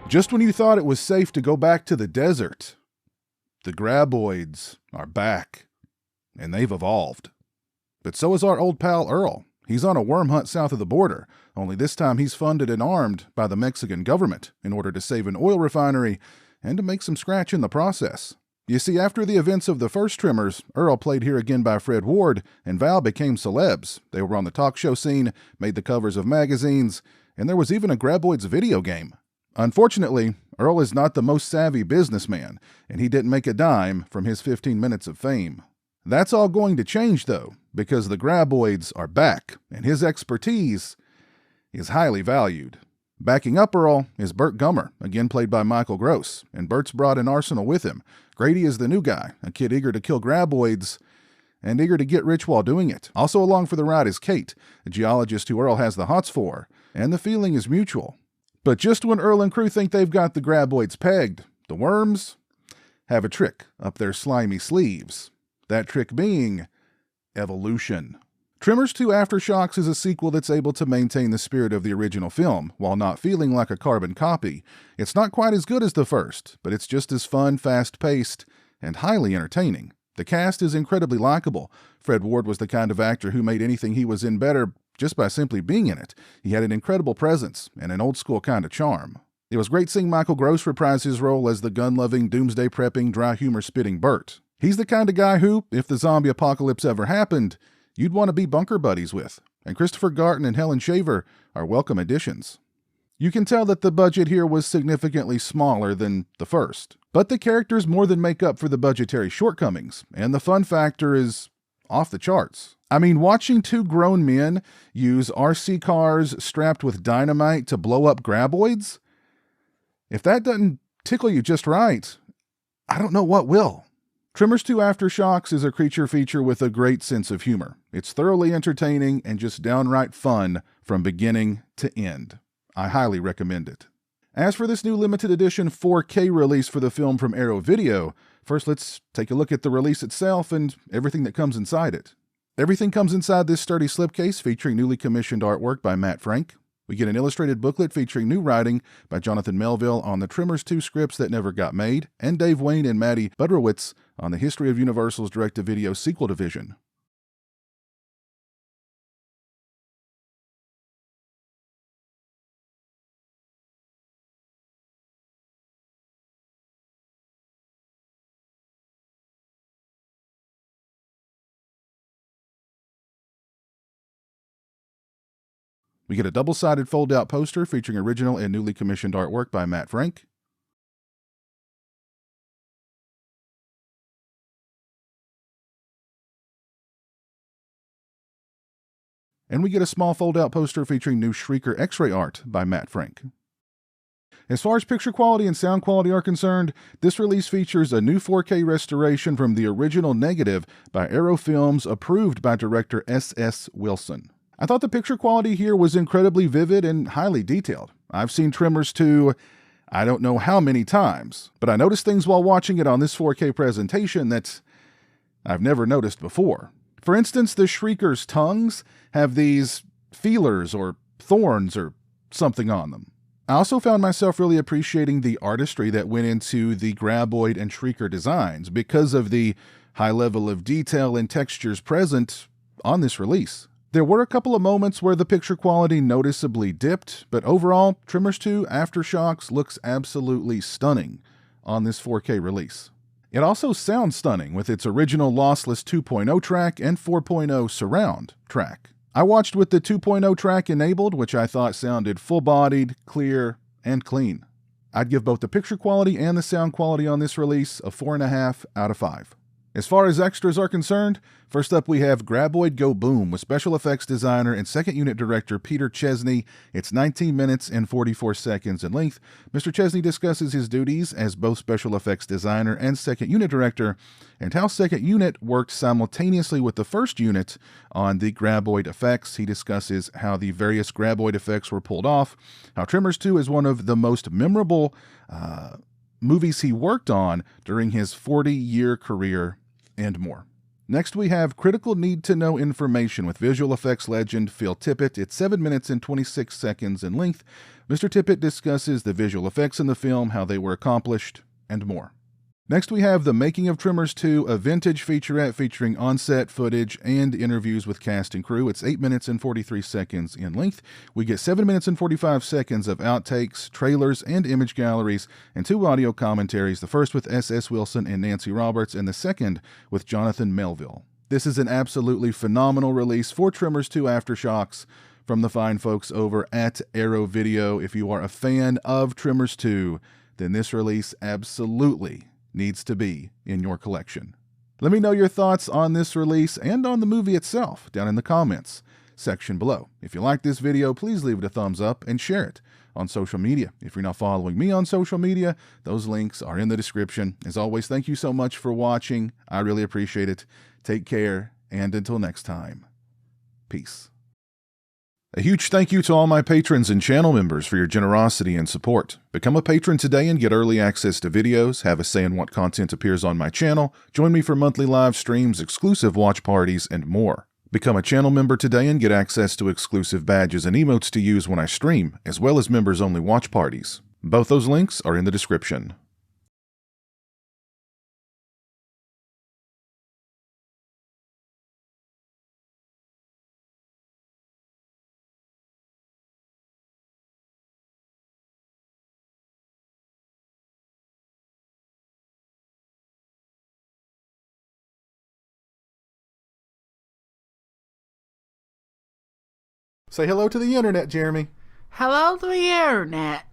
Just when you thought it was safe to go back to the desert, the graboids are back, and they've evolved. But so is our old pal Earl. He's on a worm hunt south of the border, only this time he's funded and armed by the Mexican government in order to save an oil refinery and to make some scratch in the process. You see, after the events of the first Tremors, Earl, played here again by Fred Ward, and Val became celebs. They were on the talk show scene, made the covers of magazines, and there was even a Graboids video game. Unfortunately, Earl is not the most savvy businessman, and he didn't make a dime from his 15 minutes of fame. That's all going to change, though, because the Graboids are back, and his expertise is highly valued. Backing up Earl is Burt Gummer, again played by Michael Gross, and Burt's brought an arsenal with him. Grady is the new guy, a kid eager to kill Graboids and eager to get rich while doing it. Also along for the ride is Kate, a geologist who Earl has the hots for, and the feeling is mutual. But just when Earl and crew think they've got the Graboids pegged, the worms have a trick up their slimy sleeves. That trick being evolution. Tremors 2 AFTERSHOCKS is a sequel that's able to maintain the spirit of the original film, while not feeling like a carbon copy. It's not quite as good as the first, but it's just as fun, fast-paced, and highly entertaining. The cast is incredibly likable. Fred Ward was the kind of actor who made anything he was in better just by simply being in it. He had an incredible presence and an old-school kind of charm. It was great seeing Michael Gross reprise his role as the gun-loving, doomsday-prepping, dry-humor-spitting Burt. He's the kind of guy who, if the zombie apocalypse ever happened, you'd want to be bunker buddies with. And Christopher Garton and Helen Shaver are welcome additions. You can tell that the budget here was significantly smaller than the first, but the characters more than make up for the budgetary shortcomings, and the fun factor is off the charts. I mean, watching two grown men use RC cars strapped with dynamite to blow up graboids? If that doesn't tickle you just right, I don't know what will. Tremors 2 AFTERSHOCKS is a creature feature with a great sense of humor. It's thoroughly entertaining and just downright fun from beginning to end. I highly recommend it. As for this new limited edition 4K release for the film from Arrow Video, first let's take a look at the release itself and everything that comes inside it. Everything comes inside this sturdy slipcase featuring newly commissioned artwork by Matt Frank. We get an illustrated booklet featuring new writing by Jonathan Melville on the Tremors 2 scripts that never got made, and Dave Wayne and Maddie Budrowitz on the history of Universal's direct-to-video sequel division. We get a double-sided fold-out poster featuring original and newly commissioned artwork by Matt Frank. And we get a small fold-out poster featuring new Shrieker X-ray art by Matt Frank. As far as picture quality and sound quality are concerned, this release features a new 4K restoration from the original negative by Arrow Films, approved by director S.S. Wilson. I thought the picture quality here was incredibly vivid and highly detailed. I've seen Tremors 2 I don't know how many times, but I noticed things while watching it on this 4K presentation that I've never noticed before. For instance, the Shrieker's tongues have these feelers or thorns or something on them. I also found myself really appreciating the artistry that went into the Graboid and Shrieker designs because of the high level of detail and textures present on this release. There were a couple of moments where the picture quality noticeably dipped, but overall, Tremors 2 AFTERSHOCKS looks absolutely stunning on this 4K release. It also sounds stunning with its original lossless 2.0 track and 4.0 surround track. I watched with the 2.0 track enabled, which I thought sounded full-bodied, clear, and clean. I'd give both the picture quality and the sound quality on this release a 4.5 out of 5. As far as extras are concerned, first up we have Graboid Go Boom with special effects designer and second unit director Peter Chesney. It's 19 minutes and 44 seconds in length. Mr. Chesney discusses his duties as both special effects designer and second unit director, and how second unit worked simultaneously with the first unit on the Graboid effects. He discusses how the various Graboid effects were pulled off, how Tremors 2 is one of the most memorable movies he worked on during his 40-year career, and more. Next, we have Critical Need to Know Information with visual effects legend Phil Tippett. It's 7 minutes and 26 seconds in length. Mr. Tippett discusses the visual effects in the film, how they were accomplished, and more. Next, we have The Making of Tremors 2, a vintage featurette featuring on-set footage and interviews with cast and crew. It's 8 minutes and 43 seconds in length. We get 7 minutes and 45 seconds of outtakes, trailers, and image galleries, and 2 audio commentaries, the first with S.S. Wilson and Nancy Roberts, and the second with Jonathan Melville. This is an absolutely phenomenal release for Tremors 2 Aftershocks from the fine folks over at Arrow Video. If you are a fan of Tremors 2, then this release absolutely needs to be in your collection. Let me know your thoughts on this release and on the movie itself down in the comments section below. If you like this video, please leave it a thumbs up and share it on social media. If you're not following me on social media, those links are in the description. As always, thank you so much for watching. I really appreciate it. Take care, and until next time, peace. A huge thank you to all my patrons and channel members for your generosity and support. Become a patron today and get early access to videos, have a say in what content appears on my channel, join me for monthly live streams, exclusive watch parties, and more. Become a channel member today and get access to exclusive badges and emotes to use when I stream, as well as members-only watch parties. Both those links are in the description. Say hello to the internet, Jeremy. Hello to the internet.